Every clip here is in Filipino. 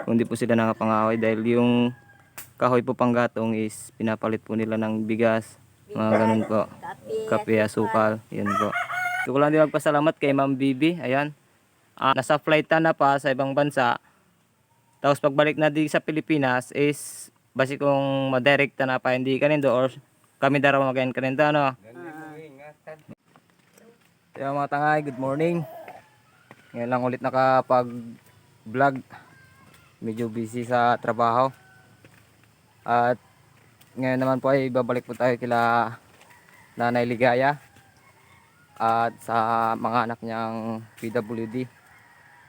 kung di po sila nakapangaway dahil yung kahoy po panggatong is pinapalit po nila ng bigas, mga ganun po, kape, asukal, yun po. So ko lang din magpasalamat kay Ma'am Bibi, ayan. Nasa flight na pa sa ibang bansa. Tapos pagbalik na di sa Pilipinas is basi kung madirekta na pa hindi kanindo or kami daraw magayon kanindo, ano. Kaya mga tangay, good morning. Ngayon lang ulit nakapag vlog. Medyo busy sa trabaho. At ngayon naman po ay babalik po tayo kila Nanay Ligaya at sa mga anak niyang PWD.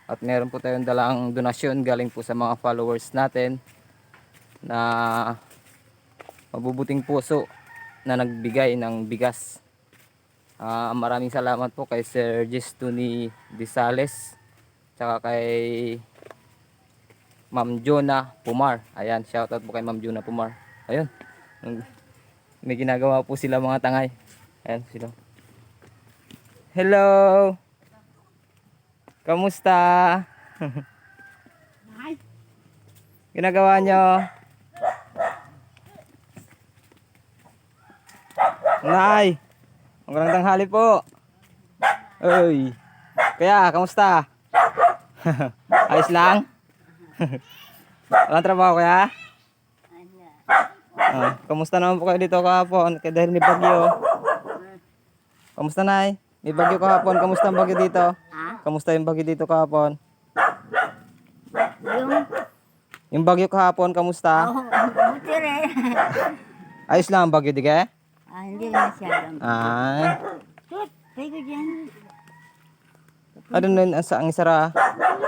At meron po tayong dalang donasyon galing po sa mga followers natin na mabubuting puso na nagbigay ng bigas. Maraming salamat po kay Sir Gestuni Disales tsaka kay Ma'am Jonah Pumar. Ayan, shoutout po kay Ma'am Jonah Pumar. Ayun, may ginagawa po sila mga tangay. Ayan sila. Hello! Kamusta? Ginagawa nyo? Nay! Magandang tanghali po. Uy. Kaya, kamusta? Ayos lang? Walang trabaho kaya? Kamusta naman po kayo dito kahapon? Kaya dahil may bagyo. Kamusta, Nay? May bagyo kahapon. Kamusta ang bagyo dito? Kamusta yung bagyo dito kahapon? Yung bagyo kahapon, kamusta? Buti rin. Ayos lang ang bagyo, di kaya? Hindi masyadong. Tut, tayo ko dyan. Ano nun ang isara?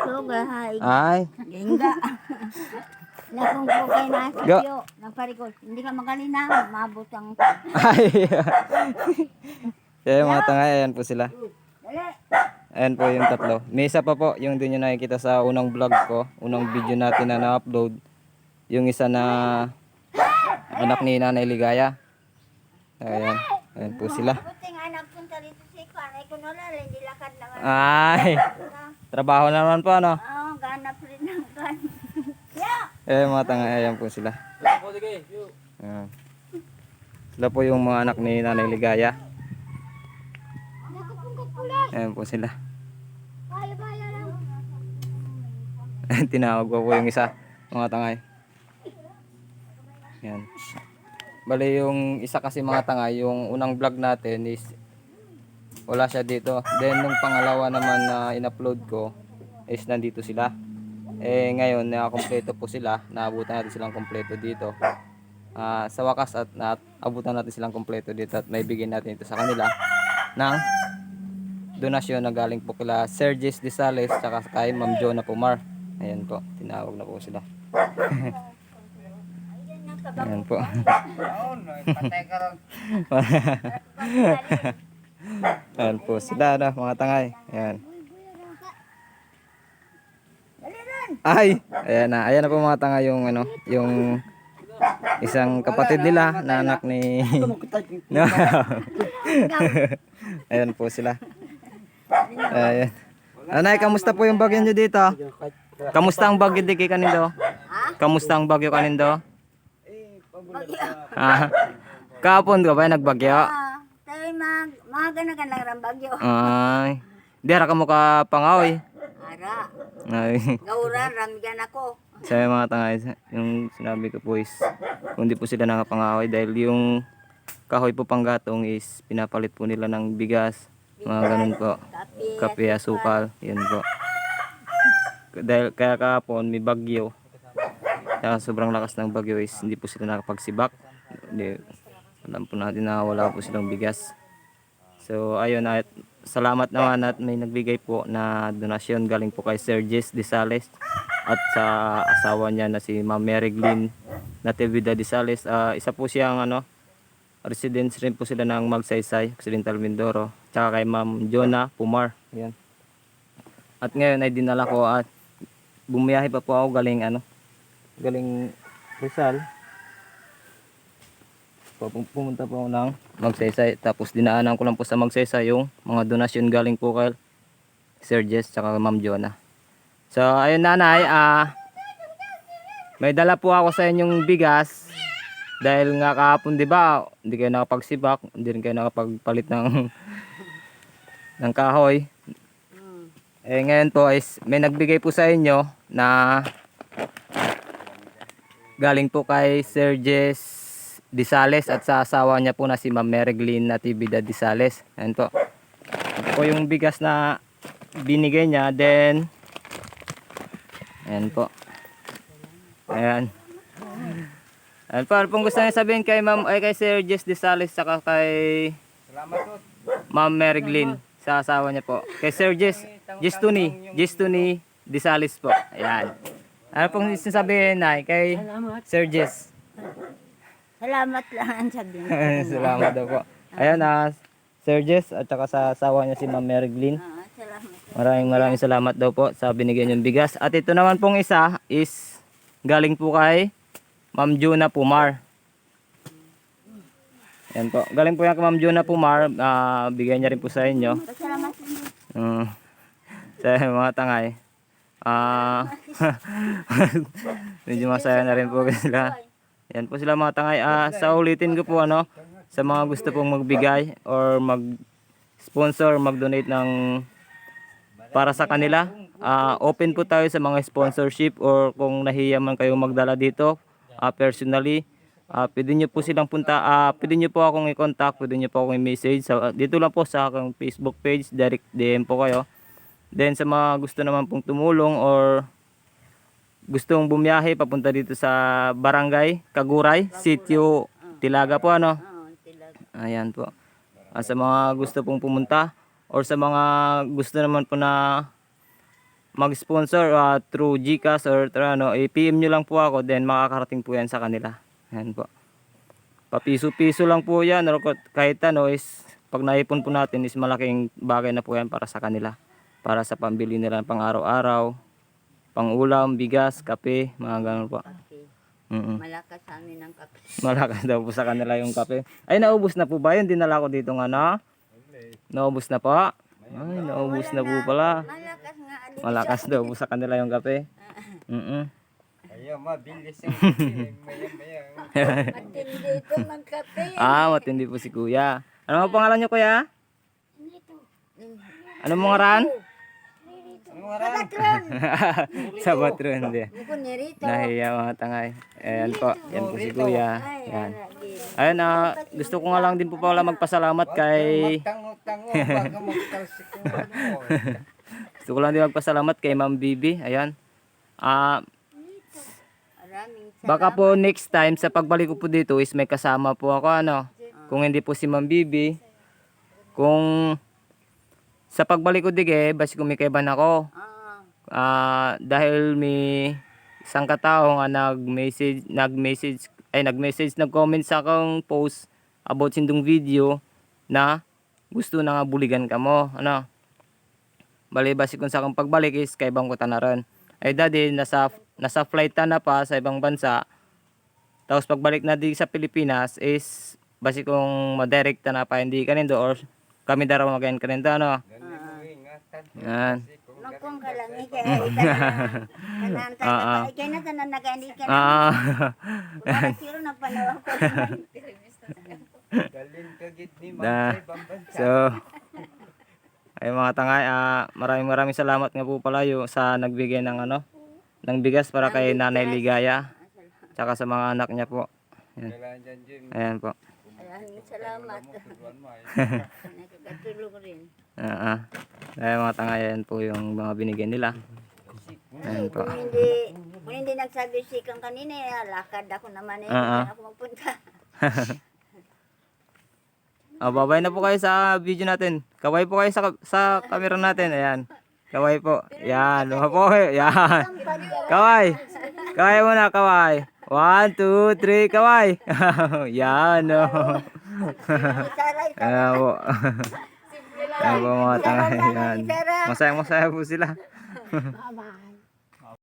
Sugahay. Ay. Gengga. Nakung po kayo nasa Go. iyo. Nagparikos. Hindi ka magaling na. Mabot ang... Ay. Kaya mga tangay, ayan po sila. Dali. Ayan po yung tatlo. May isa pa po, yung din yung nakikita sa unang vlog ko, unang video natin na na-upload. Yung isa na anak ni Nanay Ligaya. Ayan, ayan po sila. Buti nga nagpunta dito si Kwan. Ay kunwala, hindi lakad naman. Ay, trabaho naman po, ano? Oo, ganap rin ng Kwan. Ayan mga tangay, ayan po sila. Ayan. Sila po yung mga anak ni Nanay Ligaya. Ayan po sila. Tinawag ko po yung isa, mga tangay. Ayan. Bali yung isa kasi mga tangay, yung unang vlog natin is wala siya dito. Then nung pangalawa naman na in-upload ko is nandito sila. Ngayon nakakompleto po sila. Naabutan natin silang kompleto dito. Sa wakas at naabutan natin silang kompleto dito at may bigyan natin ito sa kanila ng donasyon na galing po kila Sergis Disales at kay Ma'am Jonah Pumar. Ayan po, tinawag na po sila. Ayan po. Ayan po sila na mga tangay. Ayan. Ay, ayan na. Ayan na po mga tangay yung ano, yung isang kapatid nila na anak ni Ayan po sila. Ayan. Anay, kamusta po yung bagyo nyo dito? Kamusta ang bagyo di kay kanindo? Kamusta ang bagyo kanindo? Kahapon ka ba nagbagyo? Tayo magana ka lang ng bagyo. Ay, di ara ka mo ka pangaw eh. Ara, Ay, gauran, ramigan ako. sa mga tangay, yung sinabi ko po is kung di po sila nakapangaway dahil yung kahoy po panggatong is pinapalit po nila ng bigas, mga ganun po, kape, asukal, yun po. Dahil kaya kahapon may bagyo, kaya sobrang lakas ng bagyo is hindi po sila nakapagsibak. Hindi, alam po natin na wala po silang bigas. So ayun, at salamat naman at may nagbigay po na donasyon galing po kay Sergis Disales at sa asawa niya na si Ma'am Mary Glynn Natividad Disales. Isa po siyang ano, residents rin po sila ng Magsaysay, Occidental Mindoro, tsaka kay Ma'am Jonah Pumar. Ayan. At ngayon ay dinala ko at bumiyahe pa po ako galing ano, galing Rizal. Pumunta po ako ng Magsaysay, tapos dinaanan ko lang po sa Magsaysay yung mga donasyon galing po kay Sir Jess tsaka Ma'am Jonah. So ayun nanay, may dala po ako sa inyong bigas. Dahil nga kahapon, di ba, hindi kayo nakapagsibak, hindi rin kayo nakapagpalit ng ng kahoy. Eh ngayon po is may nagbigay po sa inyo na galing po kay Sir Jess Disales at sa asawa niya po na si Ma'am Mereglin Natividad Disales. Ayan po. Ito po yung bigas na binigay niya. Then, ayan po. Ayan. Ayan po. Ano pong gusto niya sabihin kay Ma'am, ay kay Sir Jess Disales saka kay Ma'am Mereglin sa asawa niya po. Kay Sir Jestuni Disales po. Ayan. Ano pong sasabihin na kay Sir Jess? Salamat lang ang sabihin. Salamat daw po. Ayan Sir Jess at saka sa asawa niya si Ma'am Mereglin. Salamat. Maraming salamat daw po sa binigyan niyong bigas. At ito naman pong isa is galing po kay Ma'am Juna Pumar. Ayan po. Galing po yan kay Ma'am Juna Pumar. Bigyan niya rin po sa inyo. Salamat din. Sa mga tangay. Medyo masaya na rin po sila. Yan po sila mga tangay. Sa ulitin ko po sa mga gusto pong magbigay or mag-sponsor, mag-donate ng para sa kanila. Open po tayo sa mga sponsorship or kung nahiya man kayo magdala dito personally. Pwede nyo po silang pwede nyo po akong i-contact, pwede nyo po akong i-message. Dito lang po sa aking Facebook page, direct DM po kayo. Then sa mga gusto naman pong tumulong or gustong bumiyahe papunta dito sa Barangay Kaguray, Sitio Tilaga po Tilag. Ayan po. Sa mga gusto pong pumunta or sa mga gusto naman po na mag-sponsor through GCash or i-PM nyo lang po ako, then makakarating po yan sa kanila. Ayan po. Papiso-piso lang po yan or kahit is pag naipon po natin is malaking bagay na po yan para sa kanila. Para sa pambili nila pang araw-araw, pang ulam, bigas, kape, mga ganun po. Okay. Malakas sa amin ang kape. Malakas daw po sa kanila yung kape. Ay, naubos na po ba yun? Dinala ko dito naubos na po. Ay, naubos na po pala. Malakas nga. Malakas daw po sa kanila yung kape. Ayaw, mabilis yung kape. Maya-maya. Matindi ito magkape. Matindi po si Kuya. Ano ang pangalan niyo, Kuya? Ano mong ngaran? Sa Batron. Buko nirito. Nahiya mga tangay. Ayan po. Yan po si Kuya. Ayan. Ayun gusto ko nga lang din po pala magpasalamat kay Magtango-tango bago magtalsikuhan mo. gusto ko lang din magpasalamat kay Ma'am Bibi. Ayan. Baka po next time sa pagbalik ko po dito is may kasama po ako Kung hindi po si Ma'am Bibi. Kung sa pagbalik ko dige, basi kumikaiban ako. Dahil may isang katao nga nag-comment sa akong post about sindong video na gusto na nga buligan ka mo. Bali basi kung sa akong pagbalik is kaibang ko tanaran. Ay daddy, nasa flight na pa sa ibang bansa. Tapos pagbalik na di sa Pilipinas is basi kung madirekta na pa hindi ka nindo or kami daraw magayon ka nindo Yan. Magkong ka lang ikay na tanan nagani ka na. Wala siro nagpanawa ko. Galing ka gid ni Ma'am sa ibang bansa. So, ay mga tangay, maraming salamat nga po pala sa nagbigay ng ng bigas para kay Nanay Ligaya. Tsaka sa mga anak niya po. Ayan, Kailangan dyan, Jim. ayan po. Maraming salamat. Turuan mo, ay. Nakakatulong rin. Ay mga tangay, ayan po yung mga binigay nila. Ayan po. Kung hindi nagsabi si kang kanina, lakad ako naman hindi na ako magpunta. Babay na po kayo sa video natin. Kaway po kayo sa camera natin. Ayan. Kaway po. Yan. Po. Yan. Kaway. Kaway muna, kaway. 1, 2, 3, kaway. Yan. Ayan po. Ayan po mga tangay. Yan. Masaya po sila. Bye-bye.